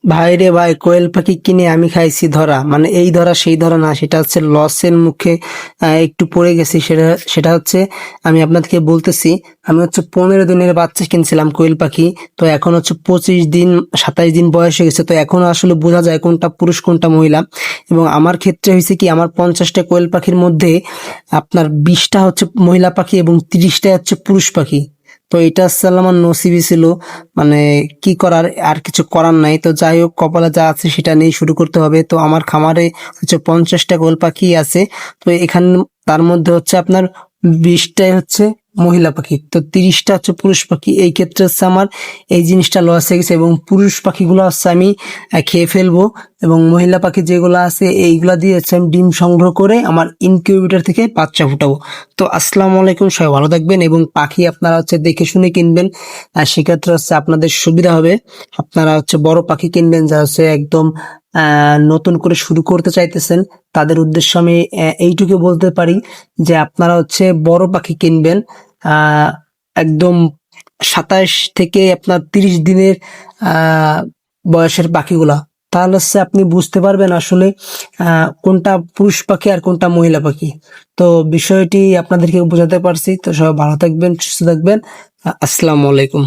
ভাই রে ভাই, কোয়েল পাখি কিনে আমি খাইছি ধরা, মানে এই ধরা সেই ধরা না, সেটা হচ্ছে লসের মুখে একটু পড়ে গেছি। সেটা সেটা হচ্ছে, আমি আপনাদেরকে বলতেছি, আমি হচ্ছে 15 দিনের বাচ্চা কিনছিলাম কোয়েল পাখি। তো এখন হচ্ছে 25 দিন 27 দিন বয়স হয়ে গেছে। তো এখন আসলে বোঝা যায় কোনটা পুরুষ কোনটা মহিলা। এবং আমার ক্ষেত্রে হয়েছে কি, আমার 50টা কোয়েল পাখির মধ্যে আপনার 20টা হচ্ছে মহিলা পাখি এবং 30টা হচ্ছে পুরুষ পাখি। তো এটা আসলে আমার নসিবই ছিল। মানে কি করার, আর কিছু করার নাই। তো যাই হোক, কপালে যা আছে সেটা নিয়ে শুরু করতে হবে। তো আমার খামারে হচ্ছে 50টা গোল পাখি আছে। তো এখানে তার মধ্যে হচ্ছে আপনার 20টাই হচ্ছে মহিলা পাখি, তো 30টা হচ্ছে পুরুষ পাখি। এই ক্ষেত্রে হচ্ছে আমার এই জিনিসটা লস হয়ে গেছে, এবং পুরুষ পাখিগুলো হচ্ছে আমি খেয়ে ফেলবো। এবং মহিলা পাখি যেগুলো আছে এইগুলা দিয়ে হচ্ছে আমি ডিম সংগ্রহ করে আমার ইনকিউবেটর থেকে বাচ্চা ফুটাবো। তো আসসালামু আলাইকুম, সবাই ভালো থাকবেন। এবং পাখি আপনারা হচ্ছে দেখে শুনে কিনবেন, আর সেক্ষেত্রে হচ্ছে আপনাদের সুবিধা হবে। আপনারা হচ্ছে বড় পাখি কিনবেন, যা হচ্ছে একদম নতুন করে শুরু করতে চাইতেছেন, তাদের উদ্দেশ্যে আমি এইটুকু বলতে পারি যে আপনারা হচ্ছে বড় পাখি কিনবেন। আহ একদম 27 থেকে আপনার 30 দিনের আহ বয়সের পাখিগুলা। তাহলে হচ্ছে আপনি বুঝতে পারবেন আসলে কোনটা পুরুষ পাখি আর কোনটা মহিলা পাখি। তো বিষয়টি আপনাদেরকে বোঝাতে পারছি। তো সবাই ভালো থাকবেন, সুস্থ থাকবেন। আসসালামু আলাইকুম।